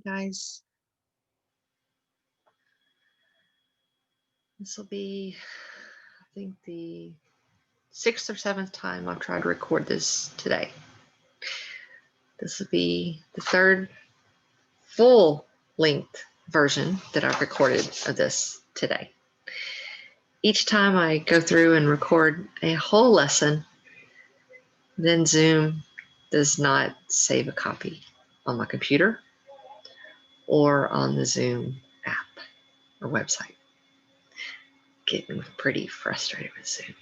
Hey guys, this will be, I think, the 6th or 7th time I've tried to record this today. This will be the third full-length version that I've recorded of this today. Each time I go through and record a whole lesson, then Zoom does not save a copy on my computer or on the Zoom app or website. Getting pretty frustrated with Zoom.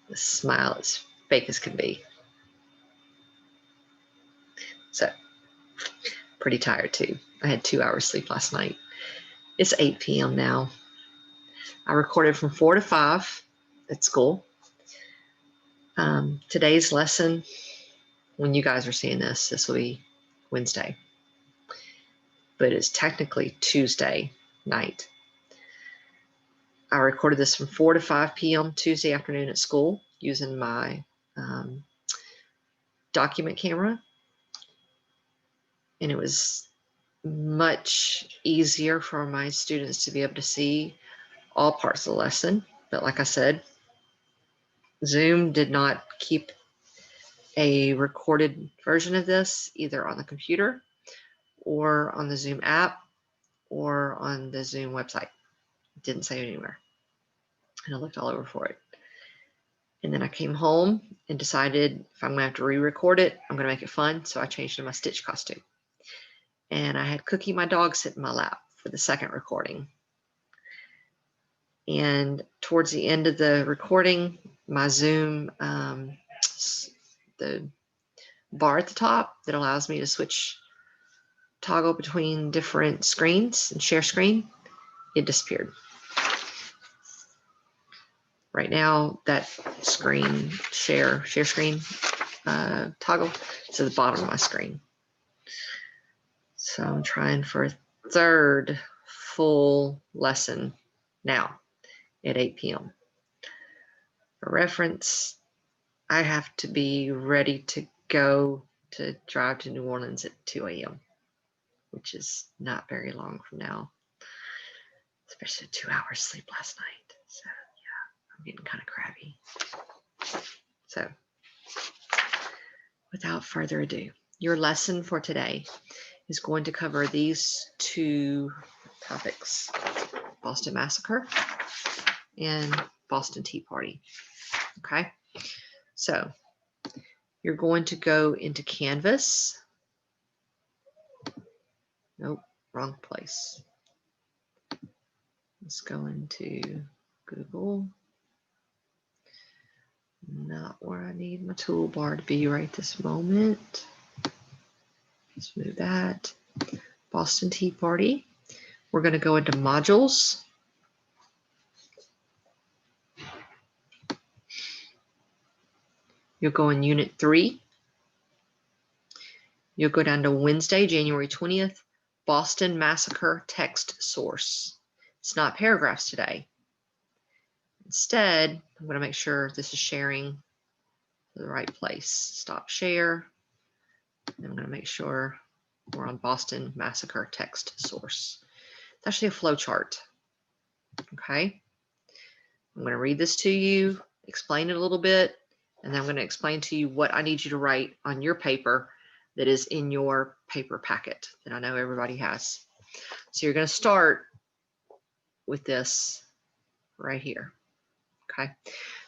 The smile is fake as can be. So, pretty tired too. I had 2 hours sleep last night. It's 8 p.m. now. I recorded from 4 to 5 at school. Today's lesson, when you guys are seeing this, this will be Wednesday. But it's technically Tuesday night. I recorded this from 4 to 5 p.m. Tuesday afternoon at school using my document camera. And it was much easier for my students to be able to see all parts of the lesson. But like I said, Zoom did not keep a recorded version of this either on the computer or on the Zoom app or on the Zoom website. It didn't say it anywhere. And I looked all over for it. And then I came home and decided if I'm going to have to re-record it, I'm going to make it fun. So I changed to my Stitch costume. And I had Cookie, my dog, sit in my lap for the second recording. And towards the end of the recording, my Zoom, the bar at the top that allows me to toggle between different screens and share screen, it disappeared. Right now, that screen, share screen toggle is at the bottom of my screen. So I'm trying for a third full lesson now at 8 p.m. For reference, I have to be ready to go to drive to New Orleans at 2 a.m., which is not very long from now, especially 2 hours sleep last night. So yeah, I'm getting kind of crabby. So without further ado, your lesson for today is going to cover these two topics: Boston Massacre and Boston Tea Party. Okay, so you're going to go into Canvas. Nope, wrong place. Let's go into Google. Not where I need my toolbar to be right this moment. Let's move that. Boston Tea Party. We're going to go into modules. You'll go in Unit 3. You'll go down to Wednesday, January 20th, Boston Massacre text source. It's not paragraphs today. Instead, I'm going to make sure this is sharing the right place. Stop share. And I'm going to make sure we're on Boston Massacre text source. It's actually a flow chart. Okay. I'm going to read this to you, explain it a little bit, and then I'm going to explain to you what I need you to write on your paper that is in your paper packet that I know everybody has. So you're going to start with this right here. Okay.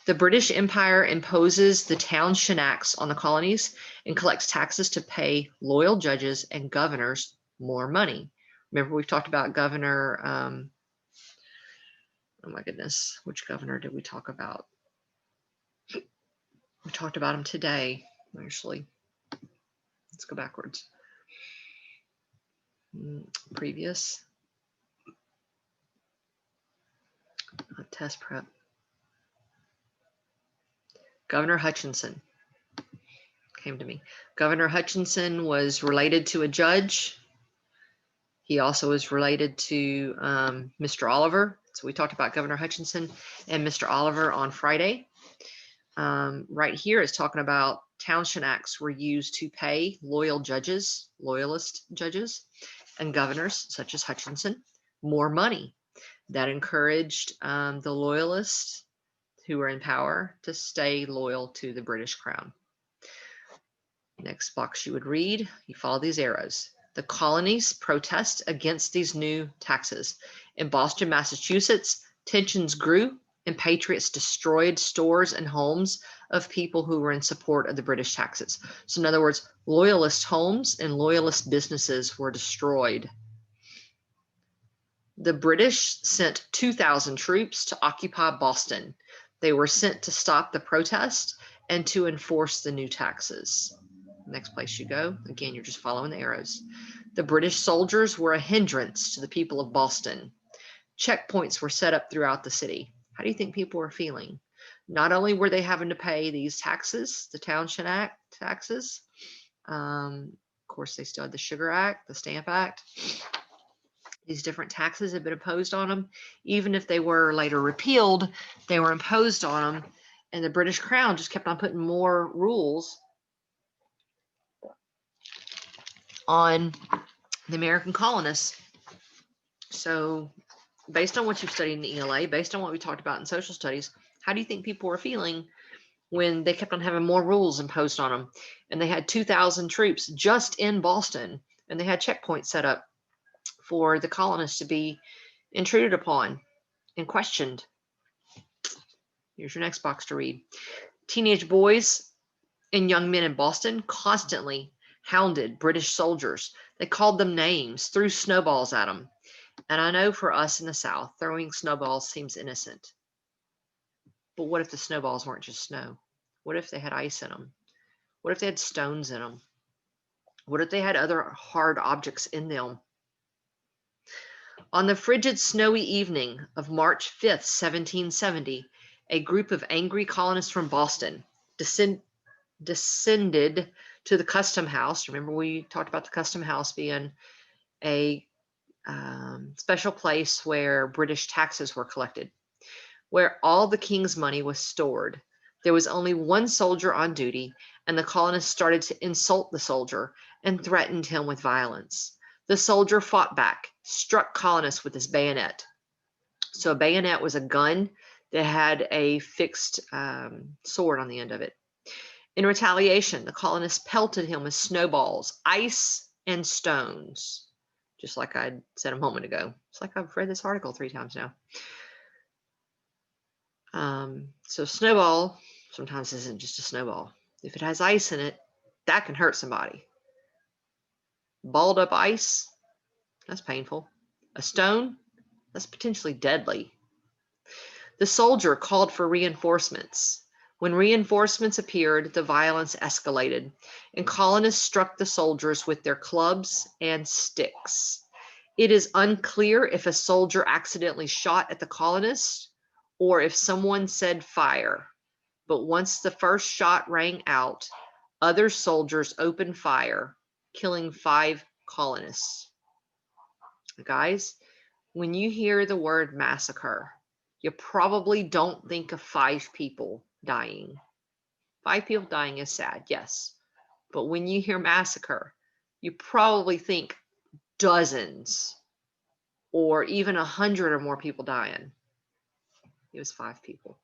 The British Empire imposes the town shenanigans on the colonies and collects taxes to pay loyal judges and governors more money. Remember, we've talked about Governor, oh my goodness, which governor did we talk about? We talked about him today, actually. Let's go backwards. Previous. Test prep. Governor Hutchinson came to me. Governor Hutchinson was related to a judge. He also was related to Mr. Oliver. So we talked about Governor Hutchinson and Mr. Oliver on Friday. Right here is talking about Townshend Acts were used to pay loyalist judges, and governors, such as Hutchinson, more money. That encouraged the loyalists who were in power to stay loyal to the British crown. Next box you would read, you follow these arrows. The colonies protest against these new taxes. In Boston, Massachusetts, tensions grew and patriots destroyed stores and homes of people who were in support of the British taxes. So in other words, loyalist homes and loyalist businesses were destroyed. The British sent 2,000 troops to occupy Boston. They were sent to stop the protest and to enforce the new taxes. Next place you go, again, you're just following the arrows. The British soldiers were a hindrance to the people of Boston. Checkpoints were set up throughout the city. How do you think people were feeling? Not only were they having to pay these taxes, the Townshend Act taxes, of course they still had the Sugar Act, the Stamp Act. These different taxes had been imposed on them. Even if they were later repealed, they were imposed on them, and the British Crown just kept on putting more rules on the American colonists. So based on what you've studied in the ELA, based on what we talked about in social studies, how do you think people were feeling when they kept on having more rules imposed on them? And they had 2,000 troops just in Boston, and they had checkpoints set up for the colonists to be intruded upon and questioned. Here's your next box to read. Teenage boys and young men in Boston constantly hounded British soldiers. They called them names, threw snowballs at them. And I know for us in the South, throwing snowballs seems innocent. But what if the snowballs weren't just snow? What if they had ice in them? What if they had stones in them? What if they had other hard objects in them? On the frigid, snowy evening of March 5th, 1770, a group of angry colonists from Boston descended to the custom house. Remember, we talked about the custom house being a special place where British taxes were collected, where all the king's money was stored. There was only one soldier on duty, and the colonists started to insult the soldier and threatened him with violence. The soldier fought back, struck colonists with his bayonet. So a bayonet was a gun that had a fixed sword on the end of it. In retaliation, the colonists pelted him with snowballs, ice, and stones, just like I said a moment ago. It's like I've read this article 3 times now. So snowball sometimes isn't just a snowball. If it has ice in it, that can hurt somebody. Balled up ice, that's painful. A stone, that's potentially deadly. The soldier called for reinforcements. When reinforcements appeared, the violence escalated, and colonists struck the soldiers with their clubs and sticks. It is unclear if a soldier accidentally shot at the colonists or if someone said fire. But once the first shot rang out, other soldiers opened fire, killing 5 colonists. Guys, when you hear the word massacre, you probably don't think of 5 people dying. 5 people dying is sad, yes. But when you hear massacre, you probably think dozens or even 100 or more people dying. It was 5 people.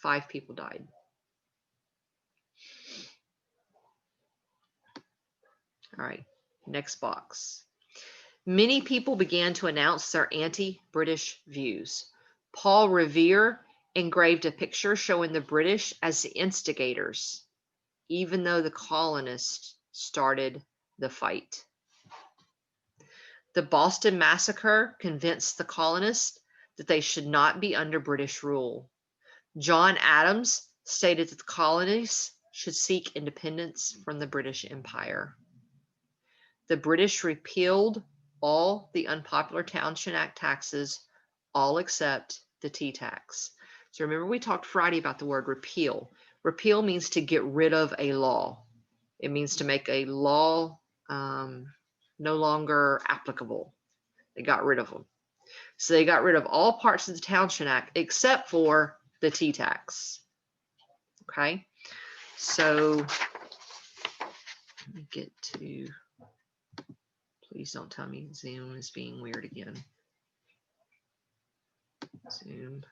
5 people died. All right, next box. Many people began to announce their anti-British views. Paul Revere engraved a picture showing the British as the instigators, even though the colonists started the fight. The Boston Massacre convinced the colonists that they should not be under British rule. John Adams stated that the colonies should seek independence from the British Empire. The British repealed all the unpopular Townshend Act taxes, all except the tea tax. So remember we talked Friday about the word repeal. Repeal means to get rid of a law. It means to make a law no longer applicable. They got rid of them. So they got rid of all parts of the Townshend Act except for the tea tax. Okay. So let me get to, please don't tell me Zoom is being weird again. Zoom.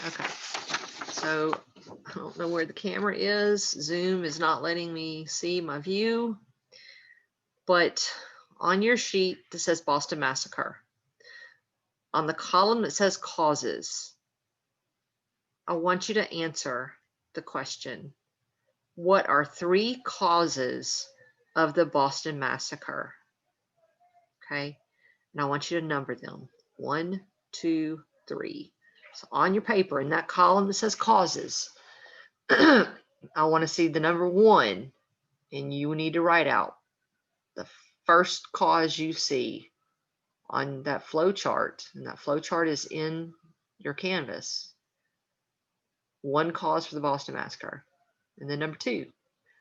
Okay, so I don't know where the camera is. Zoom is not letting me see my view, but on your sheet that says Boston Massacre, on the column that says causes, I want you to answer the question, what are 3 causes of the Boston Massacre? Okay, and I want you to number them, 1, 2, 3. So on your paper, in that column that says causes, I want to see the number 1, and you need to write out the first cause you see on that flow chart, and that flow chart is in your canvas. 1 cause for the Boston Massacre. And then number 2,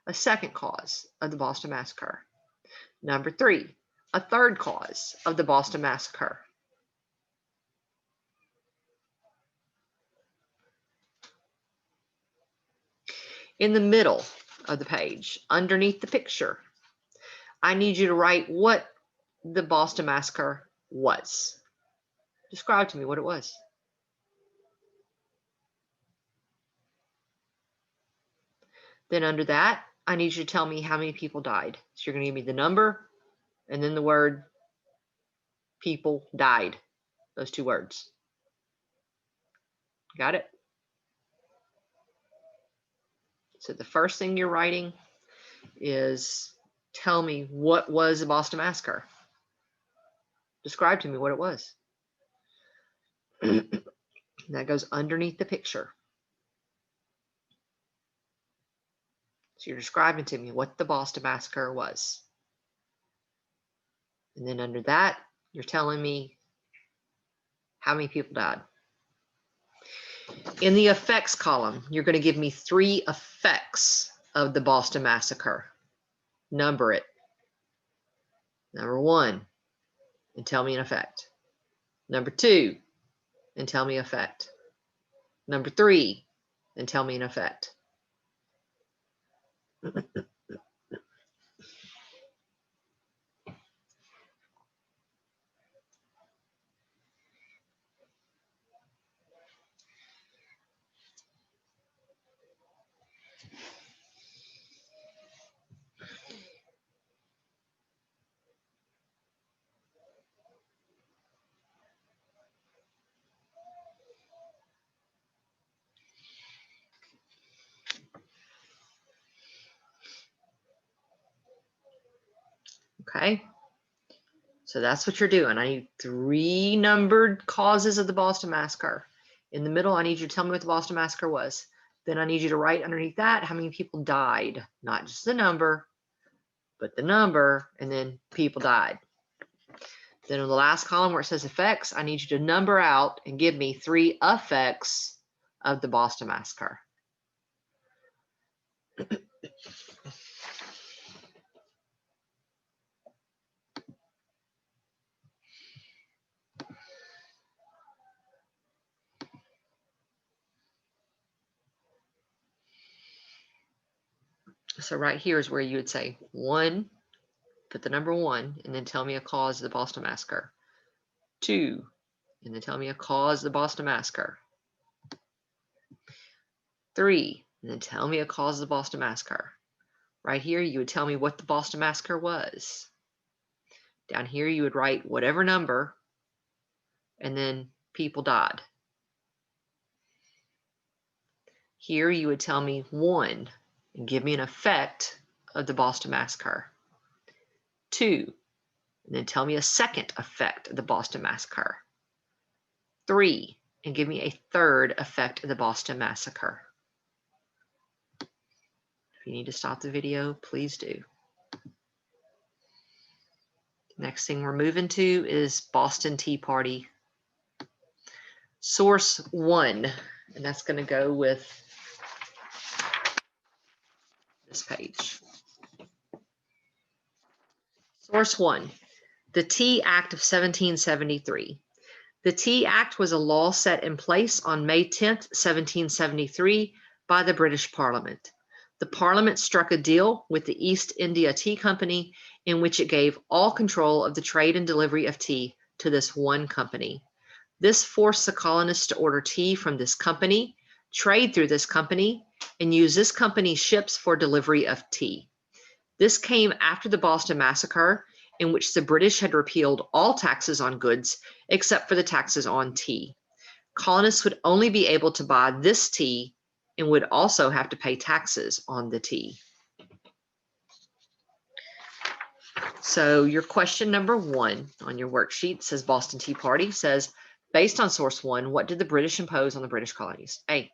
a second cause of the Boston Massacre. Number 3, a third cause of the Boston Massacre. In the middle of the page, underneath the picture, I need you to write what the Boston Massacre was. Describe to me what it was. Then under that, I need you to tell me how many people died. So you're going to give me the number and then the word people died. Those 2 words. Got it? So the first thing you're writing is tell me what was the Boston Massacre. Describe to me what it was. That goes underneath the picture. So you're describing to me what the Boston Massacre was. And then under that, you're telling me how many people died. In the effects column, you're going to give me 3 effects of the Boston Massacre. Number it. Number 1, and tell me an effect. Number 2, and tell me effect. Number 3, and tell me an effect. Okay, so that's what you're doing. I need 3 numbered causes of the Boston Massacre. In the middle, I need you to tell me what the Boston Massacre was. Then I need you to write underneath that how many people died, not just the number, but the number, and then people died. Then on the last column where it says effects, I need you to number out and give me 3 effects of the Boston Massacre. So right here is where you would say 1, put the number 1, and then tell me a cause of the Boston Massacre. 2, and then tell me a cause of the Boston Massacre. 3, and then tell me a cause of the Boston Massacre. Right here, you would tell me what the Boston Massacre was. Down here, you would write whatever number, and then people died. Here, you would tell me 1 and give me an effect of the Boston Massacre. 2, and then tell me a second effect of the Boston Massacre. 3, and give me a third effect of the Boston Massacre. If you need to stop the video, please do. Next thing we're moving to is Boston Tea Party. Source 1, and that's going to go with this page. Source 1, the Tea Act of 1773. The Tea Act was a law set in place on May 10, 1773 by the British Parliament. The Parliament struck a deal with the East India Tea Company in which it gave all control of the trade and delivery of tea to this one company. This forced the colonists to order tea from this company, trade through this company, and use this company's ships for delivery of tea. This came after the Boston Massacre, in which the British had repealed all taxes on goods except for the taxes on tea. Colonists would only be able to buy this tea and would also have to pay taxes on the tea. So your question number 1 on your worksheet says Boston Tea Party, says, based on source 1, what did the British impose on the British colonies? A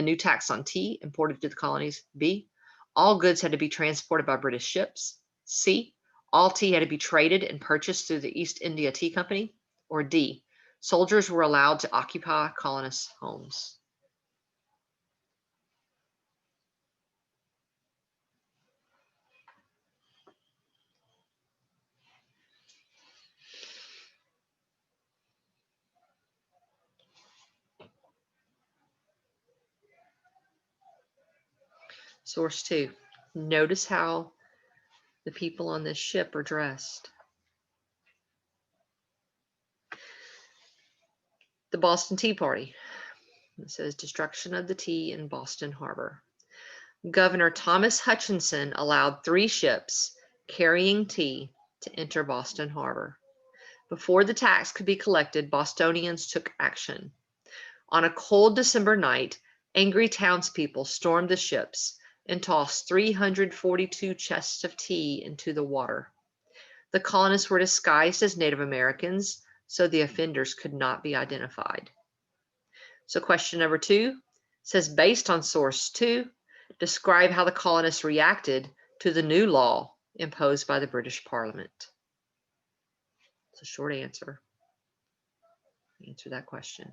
new tax on tea imported to the colonies. B, all goods had to be transported by British ships. C, all tea had to be traded and purchased through the East India Tea Company. Or D, soldiers were allowed to occupy colonists' homes. Source 2, notice how the people on this ship are dressed. The Boston Tea Party. It says destruction of the tea in Boston Harbor. Governor Thomas Hutchinson allowed 3 ships carrying tea to enter Boston Harbor. Before the tax could be collected, Bostonians took action. On a cold December night, angry townspeople stormed the ships and tossed 342 chests of tea into the water. The colonists were disguised as Native Americans, so the offenders could not be identified. So question number 2 says, based on source 2, describe how the colonists reacted to the new law imposed by the British Parliament. It's a short answer. Answer that question.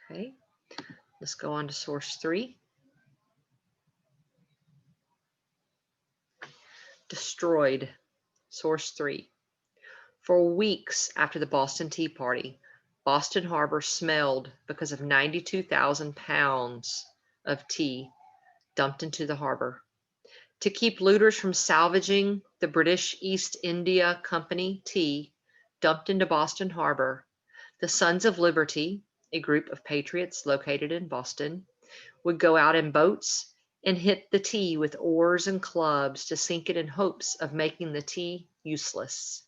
Okay, let's go on to source 3. Destroyed. Source 3. For weeks after the Boston Tea Party, Boston Harbor smelled because of 92,000 pounds of tea dumped into the harbor. To keep looters from salvaging the British East India Company tea dumped into Boston Harbor, the Sons of Liberty, a group of patriots located in Boston, would go out in boats and hit the tea with oars and clubs to sink it in hopes of making the tea useless.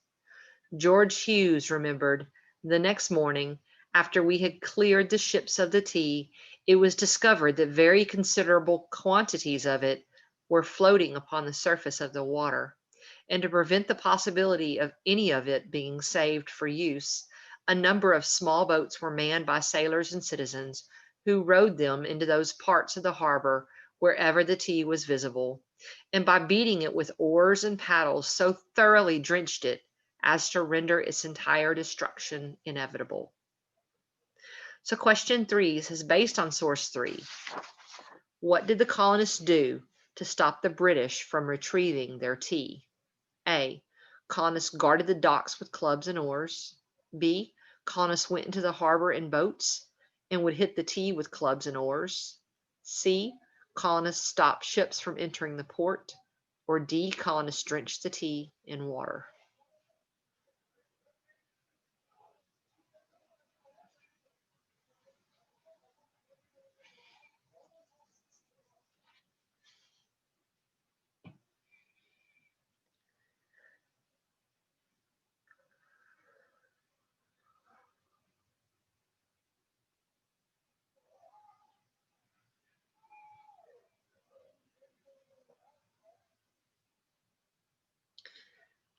George Hughes remembered, the next morning, after we had cleared the ships of the tea, it was discovered that very considerable quantities of it were floating upon the surface of the water, and to prevent the possibility of any of it being saved for use, a number of small boats were manned by sailors and citizens who rowed them into those parts of the harbor wherever the tea was visible, and by beating it with oars and paddles so thoroughly drenched it as to render its entire destruction inevitable. So question 3 says, based on source 3, what did the colonists do to stop the British from retrieving their tea? A. Colonists guarded the docks with clubs and oars. B. Colonists went into the harbor in boats and would hit the tea with clubs and oars. C. Colonists stopped ships from entering the port. Or D. Colonists drenched the tea in water.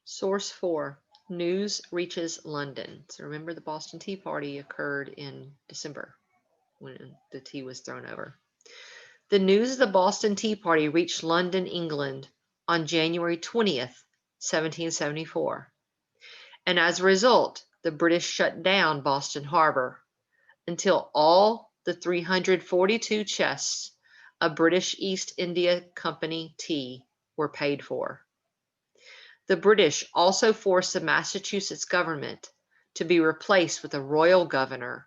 Source 4. News reaches London. So remember, the Boston Tea Party occurred in December when the tea was thrown over. The news of the Boston Tea Party reached London, England on January 20th, 1774. And as a result, the British shut down Boston Harbor until all the 342 chests of British East India Company tea were paid for. The British also forced the Massachusetts government to be replaced with a royal governor,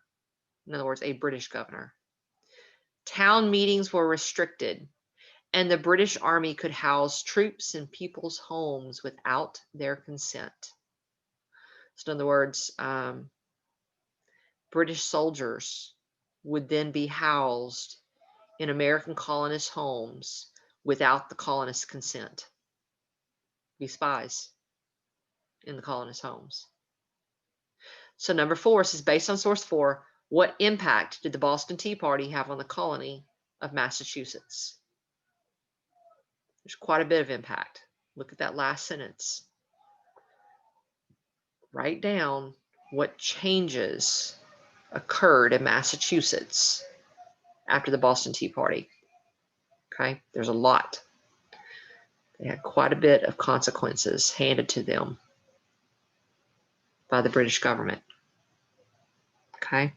in other words, a British governor. Town meetings were restricted, and the British Army could house troops in people's homes without their consent. So, in other words, British soldiers would then be housed in American colonists' homes without the colonists' consent. Be spies in the colonists' homes. So number 4 says, based on source 4, what impact did the Boston Tea Party have on the colony of Massachusetts? There's quite a bit of impact. Look at that last sentence. Write down what changes occurred in Massachusetts after the Boston Tea Party. Okay, there's a lot. They had quite a bit of consequences handed to them by the British government. Okay.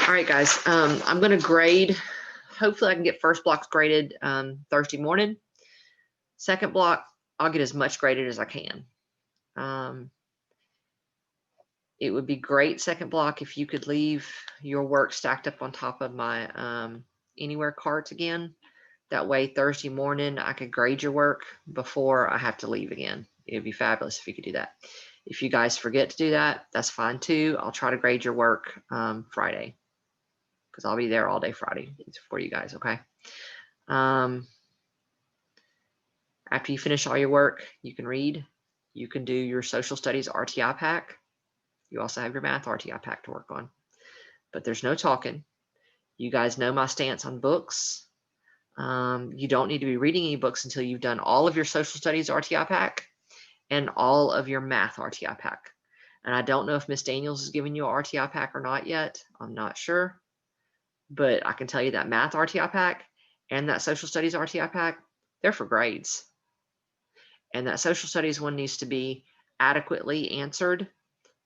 All right, guys. I'm going to grade. Hopefully, I can get first blocks graded Thursday morning. Second block, I'll get as much graded as I can. It would be great, second block, if you could leave your work stacked up on top of my Anywhere carts again. That way, Thursday morning, I could grade your work before I have to leave again. It would be fabulous if you could do that. If you guys forget to do that, that's fine too. I'll try to grade your work Friday, because I'll be there all day Friday for you guys, okay? After you finish all your work, you can read. You can do your social studies RTI pack. You also have your math RTI pack to work on. But there's no talking. You guys know my stance on books. You don't need to be reading any books until you've done all of your social studies RTI pack and all of your math RTI pack. And I don't know if Miss Daniels is giving you an RTI pack or not yet. I'm not sure. But I can tell you that math RTI pack and that social studies RTI pack, they're for grades. And that social studies one needs to be adequately answered,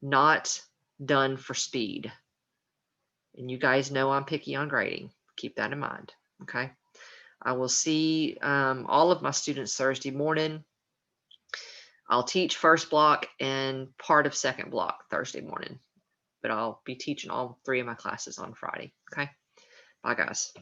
not done for speed. And you guys know I'm picky on grading. Keep that in mind, okay? I will see all of my students Thursday morning. I'll teach first block and part of second block Thursday morning, but I'll be teaching all 3 of my classes on Friday, okay? Bye, guys.